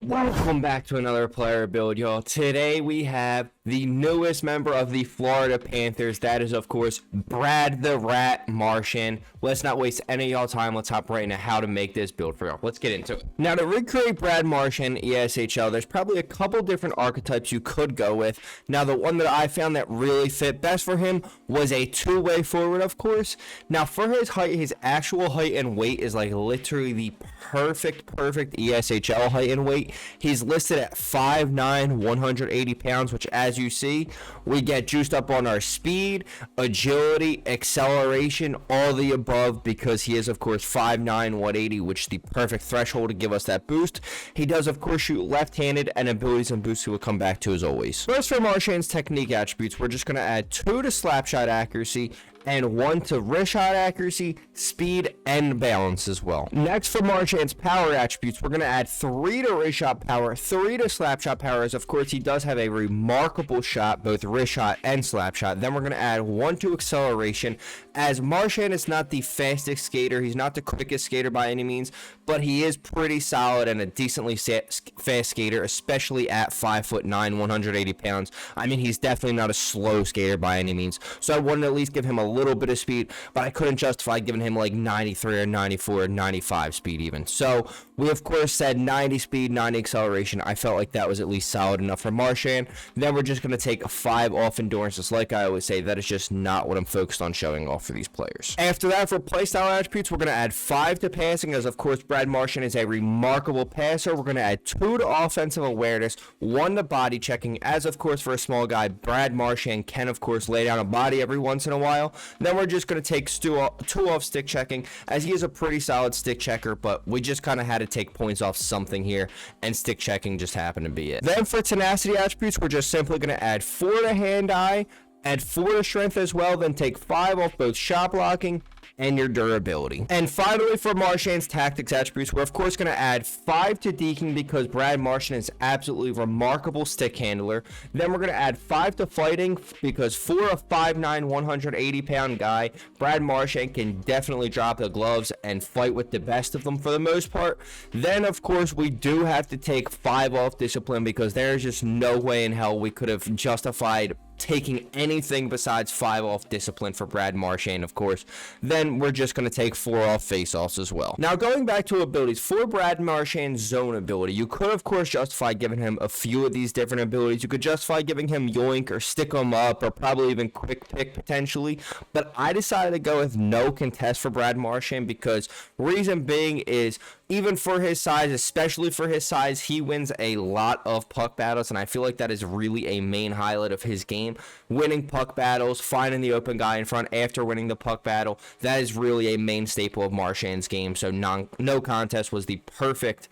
Welcome back to another player build, y'all. Today we have the newest member of the Florida Panthers. That is, of course, Brad the Rat Marchand. Let's not waste any of y'all time. Let's hop right into how to make this build for y'all. Let's get into it. Now, to recreate Brad Marchand ESHL, there's probably a couple different archetypes you could go with. Now, the one that I found that really fit best for him was a two-way forward, of course. Now, for his height, his actual height and weight is like literally the perfect ESHL height and weight. He's listed at 5'9", 180 pounds, which, as you see, we get juiced up on our speed, agility, acceleration, all the above, because he is, of course, 5'9", 180, which is the perfect threshold to give us that boost. He does, of course, shoot left-handed, and abilities and boosts we will come back to as always. First, for Marchand's technique attributes, we're just going to add 2 to slap shot accuracy, and 1 to wrist shot accuracy, speed, and balance as well. Next, for Marchand's power attributes, we're going to add 3 to wrist shot power, 3 to slap shot power, as of course he does have a remarkable shot, both wrist shot and slap shot. Then we're going to add 1 to acceleration, as Marchand is not the fastest skater, he's not the quickest skater by any means, but he is pretty solid and a decently fast skater, especially at 5'9", 180 pounds. I mean, he's definitely not a slow skater by any means, so I wanted to at least give him a little bit of speed, but I couldn't justify giving him like 93 or 94 or 95 speed even. So we of course said 90 speed, 90 acceleration. I felt like that was at least solid enough for Marchand. Then we're just going to take a 5 off endurance. Just like I always say, that is just not what I'm focused on showing off for these players. After that, for playstyle attributes, we're going to add 5 to passing, as of course Brad Marchand is a remarkable passer. We're going to add 2 to offensive awareness, 1 to body checking, as of course for a small guy, Brad Marchand can of course lay down a body every once in a while. Then we're just going to take 2 off stick checking, as he is a pretty solid stick checker, but we just kind of had to take points off something here, and stick checking just happened to be it. Then for tenacity attributes, we're just simply going to add 4 to hand-eye, add 4 to strength as well, then take 5 off both shot blocking and your durability. And finally, for Marchand's tactics attributes, we're of course going to add 5 to deking, because Brad Marchand is absolutely remarkable stick handler. Then we're going to add 5 to fighting, because for a 5'9", 180 pound guy, Brad Marchand can definitely drop the gloves and fight with the best of them for the most part. Then of course we do have to take 5 off discipline, because there's just no way in hell we could have justified taking anything besides 5 off discipline for Brad Marchand, of course. Then we're just going to take 4 off face-offs as well. Now, going back to abilities, for Brad Marchand's zone ability, you could of course justify giving him a few of these different abilities. You could justify giving him yoink or stick him up, or probably even quick pick potentially, but I decided to go with no contest for Brad Marchand, because reason being is, even for his size, especially for his size, he wins a lot of puck battles, and I feel like that is really a main highlight of his game. Winning puck battles, finding the open guy in front after winning the puck battle, that is really a main staple of Marchand's game, so no contest was the perfect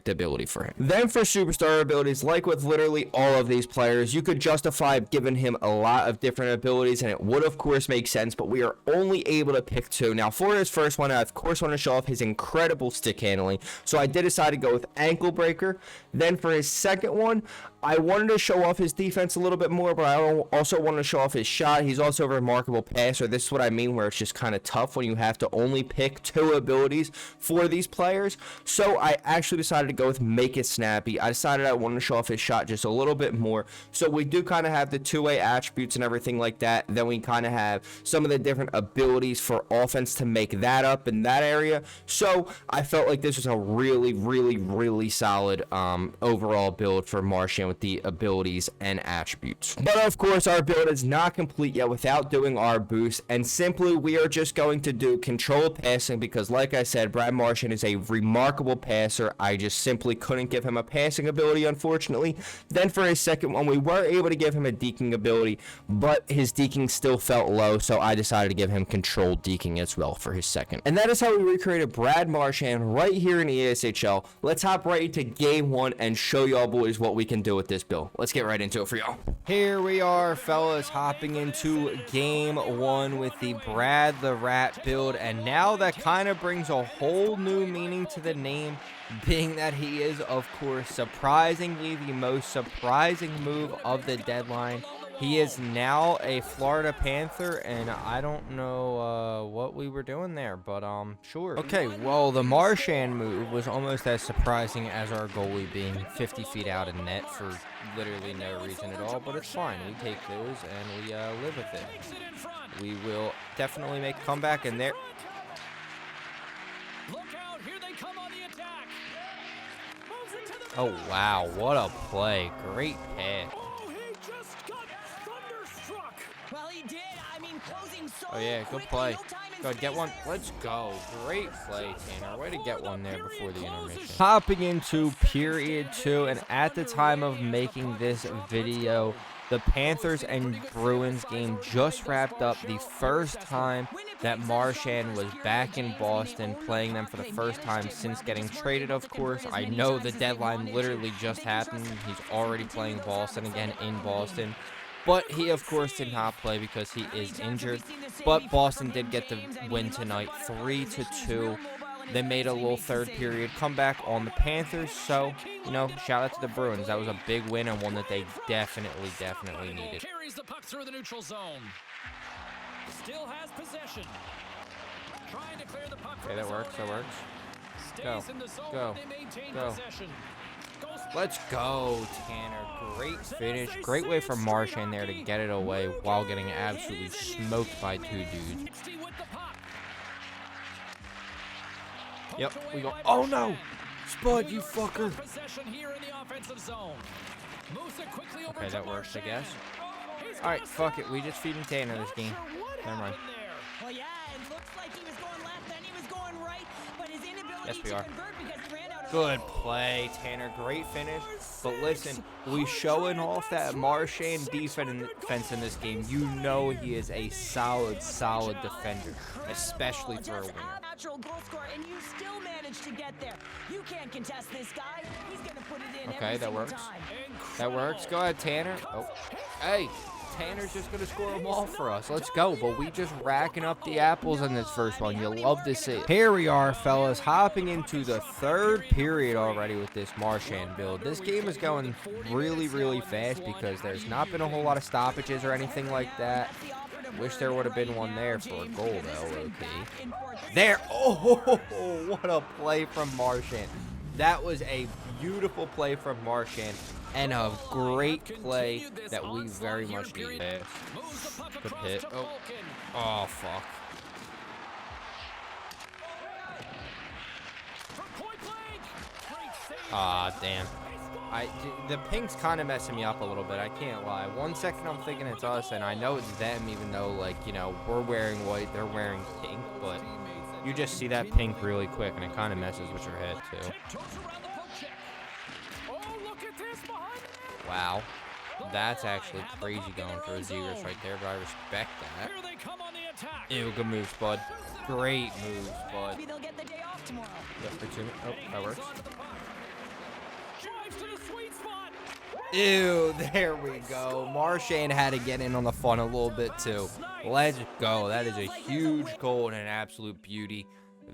ability for him. Then for superstar abilities, like with literally all of these players, you could justify giving him a lot of different abilities, and it would of course make sense, but we are only able to pick 2. Now for his first one, I of course want to show off his incredible stick handling, so I did decide to go with ankle breaker. Then for his second one, I wanted to show off his defense a little bit more, but I also wanted to show off his shot. He's also a remarkable passer. This is what I mean, where it's just kind of tough when you have to only pick 2 abilities for these players. So I actually decided to go with make it snappy. I decided I wanted to show off his shot just a little bit more. So we do kind of have the 2-way attributes and everything like that. Then we kind of have some of the different abilities for offense to make that up in that area. So I felt like this was a really solid overall build for Marchand with the abilities and attributes. But of course, our build is not complete yet without doing our boost, and simply we are just going to do controlled passing, because like I said, Brad Marchand is a remarkable passer. I just simply couldn't give him a passing ability, unfortunately. Then for his second one, we were able to give him a deking ability, but his deking still felt low, so I decided to give him controlled deking as well for his second. And that is how we recreated Brad Marchand right here in ESHL. Let's hop right into game 1 and show y'all boys what we can do with this build. Let's get right into it for y'all. Here we are, fellas, hopping into game 1 with the Brad the Rat build, and now that kind of brings a whole new meaning to the name, being that he is, of course, surprisingly the most surprising move of the deadline. He is now a Florida Panther, and I don't know what we were doing there, but sure. Okay, well, the Marchand move was almost as surprising as our goalie being 50 feet out of net for literally no reason at all, but it's fine. We take those, and we live with it. We will definitely make a comeback, and there... Oh, wow, what a play. Great pass. Oh, yeah, good play. Go ahead, get one. Let's go. Great play, Tanner. Way to get one there before the intermission. Hopping into period 2, and at the time of making this video, the Panthers and Bruins game just wrapped up. The first time that Marchand was back in Boston, playing them for the first time since getting traded, of course. I know the deadline literally just happened. He's already playing Boston again in Boston. But he, of course, did not play because he is injured. But Boston did get the win tonight, 3-2. They made a little third period comeback on the Panthers. So, you know, shout out to the Bruins. That was a big win and one that they definitely needed. Carries the puck through the neutral zone. Still has possession. Trying to clear the puck. Okay, that works. That works. Go. Go. Go. Let's go, Tanner. Great finish. Great way for Marchand there to get it away while getting absolutely smoked by two dudes. Yep, we go. Oh, no. Spud, you fucker. Okay, that works, I guess. All right, fuck it. We just feeding Tanner this game. Never mind. Well, yeah, it looks like he was going left, then he was going right, but his inability Yes, we to are. convert because he ran out of Good play, Tanner. Great finish. But listen, we showing off that Marchand defense in this game. You know he is a solid defender, especially for a winner. Natural goal scorer, and you still managed to get there. You can't contest this guy. He's going to put it in Okay, every that single works. time. That works. Go ahead, Tanner. Oh, hey. Tanner's just going to score them all for us. Let's go. But we just racking up the apples in this first one. You'll love to see it. Here we are, fellas, hopping into the third period already with this Marchand build. This game is going really fast because there's not been a whole lot of stoppages or anything like that. Wish there would have been one there for a goal, though. Okay. There. Oh, what a play from Marchand. That was a beautiful play from Marchand. And a great play that we very much need. Good hit. Oh, fuck. Ah, damn. The ping's kind of messing me up a little bit. I can't lie. 1 second I'm thinking it's us, and I know it's them, even though, like, you know, we're wearing white, they're wearing pink. But you just see that pink really quick, and it kind of messes with your head, too. Wow, that's actually crazy going for a Zegers right there, but I respect that. Ew, good moves, bud. Great moves, bud. Maybe they'll get the day off tomorrow. Yep, oh, that works. Ew, there we go. Marchand had to get in on the fun a little bit, too. Let's go. That is a huge goal and an absolute beauty.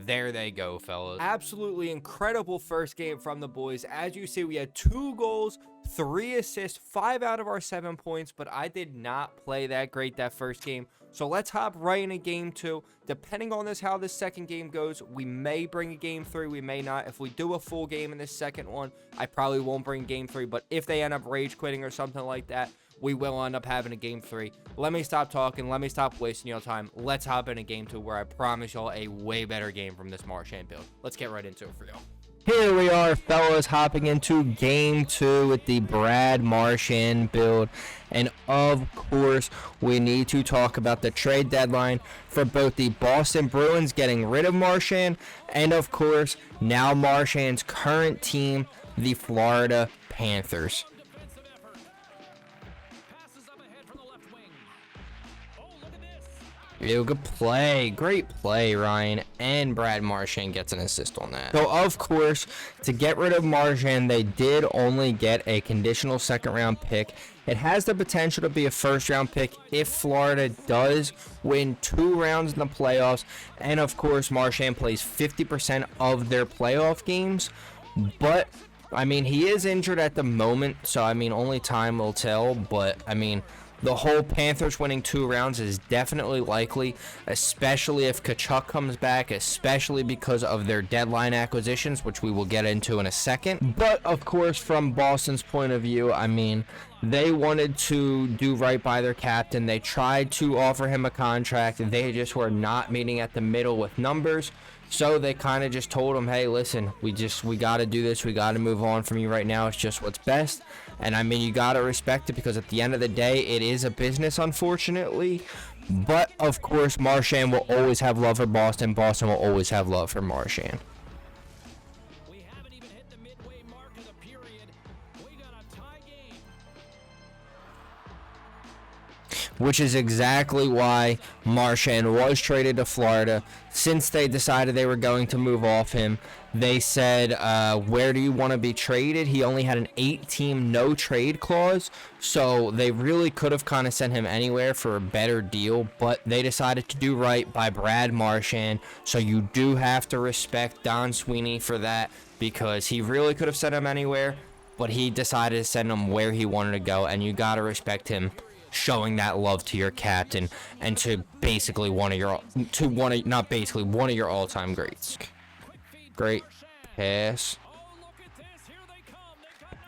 There they go, fellas. Absolutely incredible first game from the boys. As you see, we had 2 goals, 3 assists, 5 out of our 7 points, but I did not play that great that first game. So let's hop right into game 2. Depending on how this second game goes, we may bring a game 3, we may not. If we do a full game in this second one, I probably won't bring game 3, but if they end up rage quitting or something like that, we will end up having a game 3. Let me stop talking. Let me stop wasting your time. Let's hop into game 2 where I promise y'all a way better game from this Marchand build. Let's get right into it for y'all. Here we are, fellas, hopping into game 2 with the Brad Marchand build. And of course, we need to talk about the trade deadline for both the Boston Bruins getting rid of Marchand and, of course, now Marchand's current team, the Florida Panthers. Ew, good play. Great play, Ryan. And Brad Marchand gets an assist on that. So, of course, to get rid of Marchand, they did only get a conditional second-round pick. It has the potential to be a first-round pick if Florida does win 2 rounds in the playoffs. And, of course, Marchand plays 50% of their playoff games. But, I mean, he is injured at the moment, so, I mean, only time will tell. But, I mean, The whole Panthers winning 2 rounds is definitely likely, especially if Kachuk comes back, especially because of their deadline acquisitions, which we will get into in a second. But, of course, from Boston's point of view, I mean, they wanted to do right by their captain. They tried to offer him a contract. They just were not meeting at the middle with numbers. So they kind of just told him, hey, listen, we got to do this. We got to move on from you right now. It's just what's best. And I mean, you got to respect it because at the end of the day, it is a business, unfortunately. But of course, Marchand will always have love for Boston. Boston will always have love for Marchand. We haven't even hit the midway mark of the period. We got a tie game. Which is exactly why Marchand was traded to Florida. Since they decided they were going to move off him, they said, where do you want to be traded? He only had an 8-team no-trade clause, so they really could have kind of sent him anywhere for a better deal, but they decided to do right by Brad Marchand, so you do have to respect Don Sweeney for that, because he really could have sent him anywhere, but he decided to send him where he wanted to go, and you got to respect him showing that love to your captain and to basically one of your all-time greats. Great pass.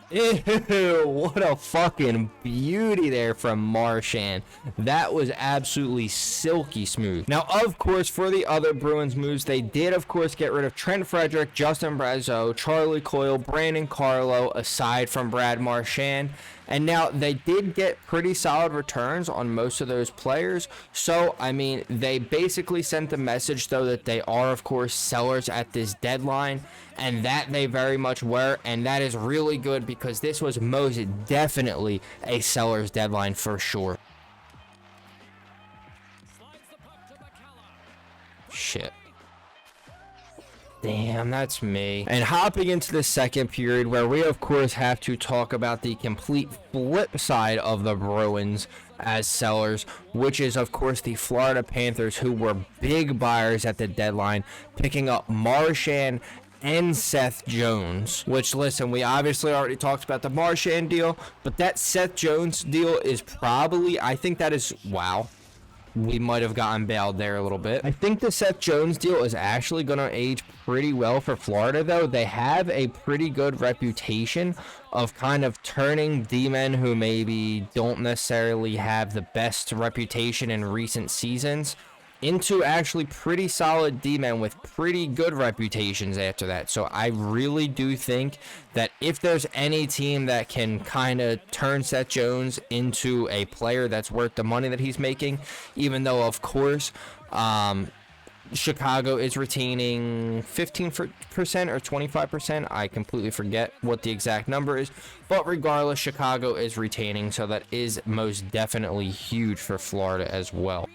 Ew, what a fucking beauty there from Marchand. That was absolutely silky smooth. Now, of course, for the other Bruins moves, they did, of course, get rid of Trent Frederick, Justin Brazeau, Charlie Coyle, Brandon Carlo, aside from Brad Marchand. And now they did get pretty solid returns on most of those players. So, I mean, they basically sent the message, though, that they are, of course, sellers at this deadline. And that they very much were. And that is really good because this was most definitely a seller's deadline for sure. Shit. Damn, that's me. And hopping into the second period, where we of course have to talk about the complete flip side of the Bruins as sellers, which is of course the Florida Panthers, who were big buyers at the deadline, picking up Marchand and Seth Jones. Which, listen, we obviously already talked about the Marchand deal, but that Seth Jones deal is probably, I think that is, wow, we might have gotten bailed there a little bit. I think the Seth Jones deal is actually going to age pretty well for Florida, though. They have a pretty good reputation of kind of turning D-men who maybe don't necessarily have the best reputation in recent seasons into actually pretty solid D-men with pretty good reputations after that. So I really do think that if there's any team that can kind of turn Seth Jones into a player that's worth the money that he's making, even though, of course, Chicago is retaining 15% or 25%. I completely forget what the exact number is. But regardless, Chicago is retaining, so that is most definitely huge for Florida as well.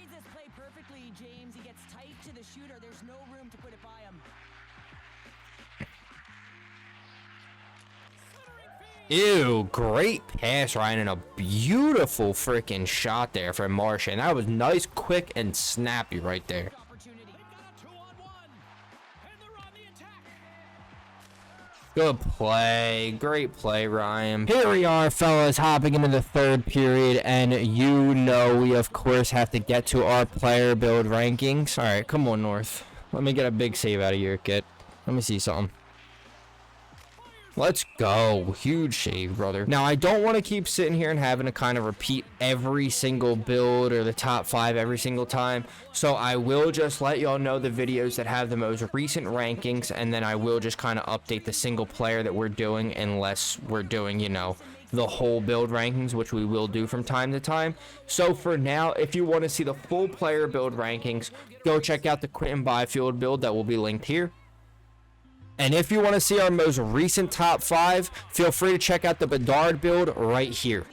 Ew, great pass, Ryan, and a beautiful freaking shot there from Marchand. That was nice, quick, and snappy right there. Good play. Great play, Ryan. Here we are, fellas, hopping into the third period, and you know we, of course, have to get to our player build rankings. All right, come on, North. Let me get a big save out of your kit. Let me see something. Let's go. Huge save, brother. Now, I don't want to keep sitting here and having to kind of repeat every single build or the top 5 every single time. So I will just let y'all know the videos that have the most recent rankings, and then I will just kind of update the single player that we're doing, unless we're doing, you know, the whole build rankings, which we will do from time to time. So for now, if you want to see the full player build rankings, go check out the Quentin Byfield build that will be linked here. And if you want to see our most recent top 5, feel free to check out the Bedard build right here.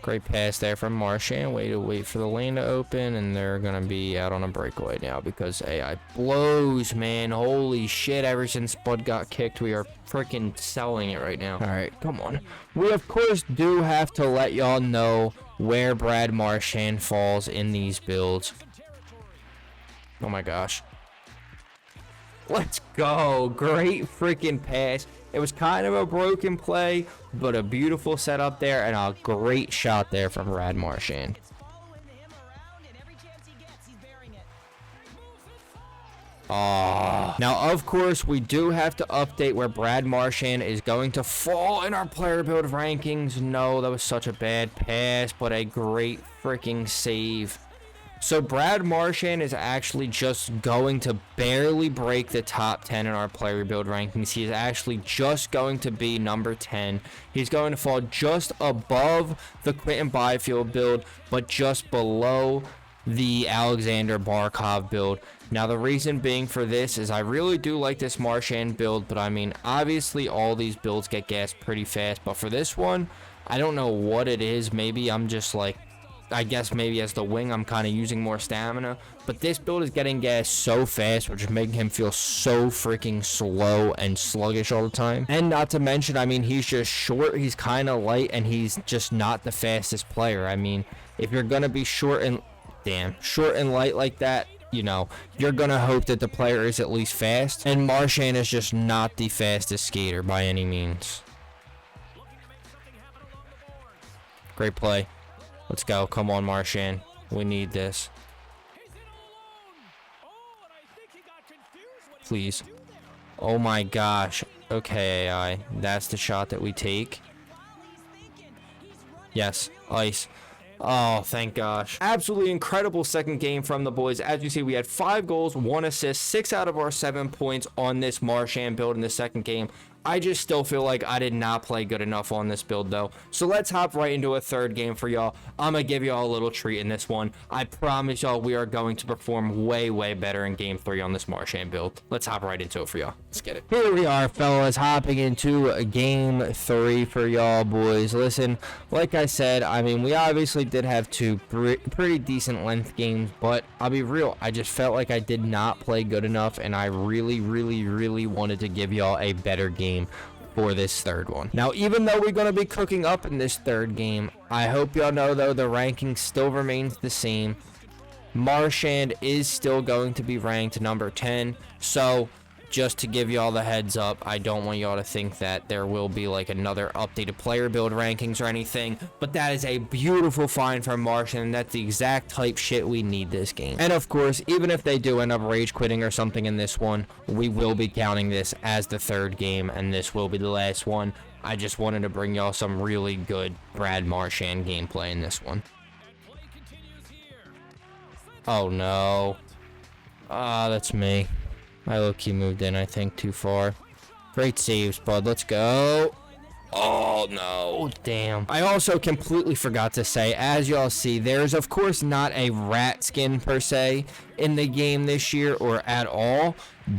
Great pass there from Marchand. Wait for the lane to open, and they're going to be out on a breakaway now because AI blows, man. Holy shit, ever since Bud got kicked, we are freaking selling it right now. All right, come on. We, of course, do have to let y'all know where Brad Marchand falls in these builds. Oh, my gosh. Let's go. Great freaking pass. It was kind of a broken play, but a beautiful setup there and a great shot there from Brad Marchand. Following him around, and every chance he gets, he's bearing it. Oh. Now, of course, we do have to update where Brad Marchand is going to fall in our player build rankings. No, that was such a bad pass, but a great freaking save. So Brad Marchand is actually just going to barely break the top 10 in our player build rankings. He is actually just going to be number 10. He's going to fall just above the Quentin Byfield build, but just below the Alexander Barkov build. Now, the reason being for this is I really do like this Marchand build, but I mean, obviously all these builds get gassed pretty fast, but for this one, I don't know what it is. Maybe I'm just like, I guess maybe as the wing, I'm kind of using more stamina. But this build is getting gassed so fast, which is making him feel so freaking slow and sluggish all the time. And not to mention, I mean, he's just short, he's kind of light, and he's just not the fastest player. I mean, if you're going to be short and light like that, you know, you're going to hope that the player is at least fast. And Marchand is just not the fastest skater by any means. Great play. Let's go. Come on, Marchand. We need this. Please. Oh my gosh. Okay, AI. That's the shot that we take. Yes. Ice. Oh, thank gosh. Absolutely incredible second game from the boys. As you see, we had 5 goals, 1 assist, 6 out of our 7 points on this Marchand build in the second game. I just still feel like I did not play good enough on this build, though. So let's hop right into a third game for y'all. I'm going to give y'all a little treat in this one. I promise y'all we are going to perform way, way better in game 3 on this Marchand build. Let's hop right into it for y'all. Let's get it. Here we are, fellas, hopping into game 3 for y'all, boys. Listen, like I said, I mean, we obviously did have 2 pretty decent length games, but I'll be real, I just felt like I did not play good enough, and I really, really, really wanted to give y'all a better game for this third one. Now, even though we're going to be cooking up in this third game, I hope y'all know, though, the ranking still remains the same. Marchand is still going to be ranked number 10, so just to give y'all the heads up, I don't want y'all to think that there will be like another updated player build rankings or anything, but that is a beautiful find from Marchand, and that's the exact type shit we need this game. And of course, even if they do end up rage quitting or something in this one, we will be counting this as the third game, and this will be the last one. I just wanted to bring y'all some really good Brad Marchand gameplay in this one. Oh no. Ah, that's me. I low-key moved in, I think, too far. Great saves, bud. Let's go. Oh, no. Damn. I also completely forgot to say, as y'all see, there's, of course, not a rat skin, per se, in the game this year, or at all.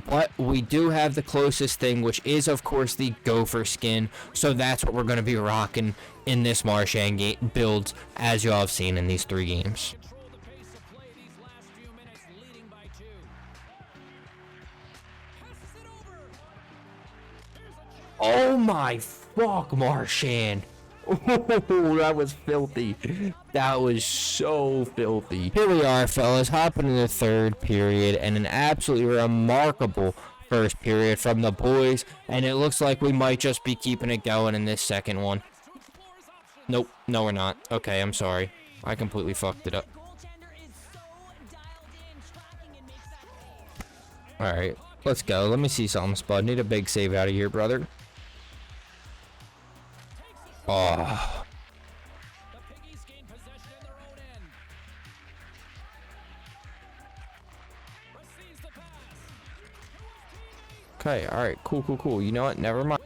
But we do have the closest thing, which is, of course, the gopher skin. So that's what we're going to be rocking in this Marchand build, as y'all have seen in these 3 games. Oh my fuck, Marchand. Oh, that was filthy. That was so filthy. Here we are, fellas, hopping in the third period, and an absolutely remarkable first period from the boys, and it looks like we might just be keeping it going in this second one. Nope, no we're not. Okay, I'm sorry. I completely fucked it up. Alright, let's go. Let me see something, Spud. Need a big save out of here, brother. Oh. Okay, alright, cool. You know what? Never mind.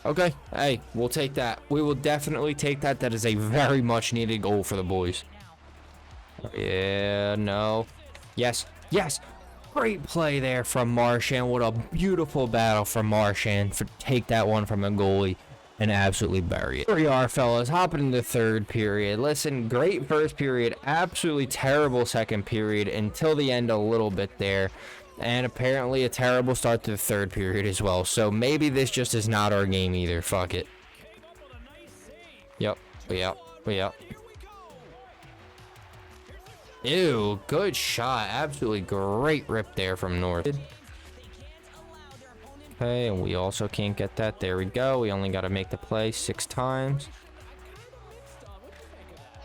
Okay, hey, we'll take that. We will definitely take that. That is a very much needed goal for the boys. Yeah, no. Yes. Great play there from Marchand. What a beautiful battle from Marchand for take that one from a goalie and absolutely bury it. Here we are, fellas, hopping into the third period. Listen, great first period, absolutely terrible second period until the end a little bit there. And apparently a terrible start to the third period as well. So maybe this just is not our game either. Fuck it. Yep. Ew, good shot. Absolutely great rip there from North. Okay, and we also can't get that. There we go. We only got to make the play 6 times.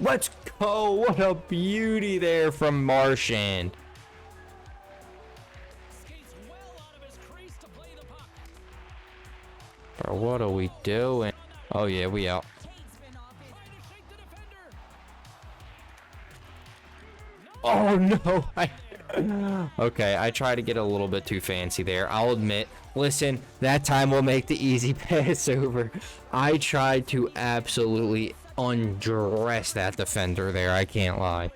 Let's go. What a beauty there from Marchand. Bro, what are we doing? Oh, yeah, we out. Oh, no. Okay, I tried to get a little bit too fancy there. I'll admit. Listen, that time we'll make the easy pass over. I tried to absolutely undress that defender there. I can't lie.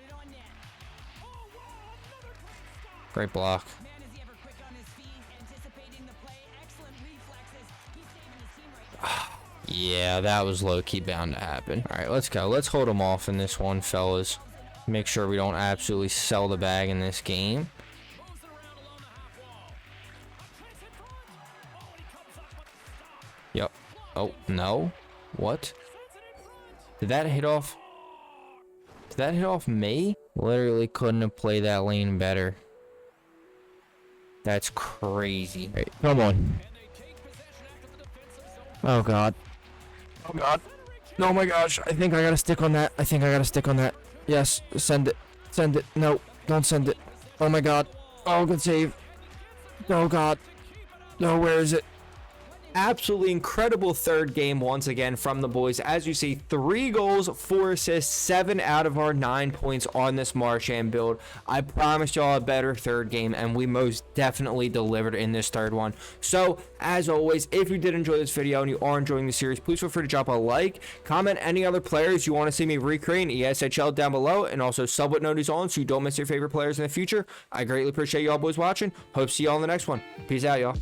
Great block. Yeah, that was low-key bound to happen. All right, let's go. Let's hold them off in this one, fellas. Make sure we don't absolutely sell the bag in this game. Yep. Oh, no. What? Did that hit off? Did that hit off me? Literally couldn't have played that lane better. That's crazy. Right, come on. Oh, God. Oh, God. Oh, my gosh. I think I gotta stick on that. I think I gotta stick on that. Yes. Send it. Send it. No. Don't send it. Oh, my God. Oh, good save. Oh, God. No, where is it? Absolutely incredible third game once again from the boys. As you see, 3 goals, 4 assists, 7 out of our 9 points on this Marchand build. I promised y'all a better third game, and we most definitely delivered in this third one. So, as always, if you did enjoy this video and you are enjoying the series, please feel free to drop a like, comment any other players you want to see me recreate in ESHL down below, and also sub with notice on so you don't miss your favorite players in the future. I greatly appreciate y'all boys watching. Hope to see y'all in the next one. Peace out, y'all.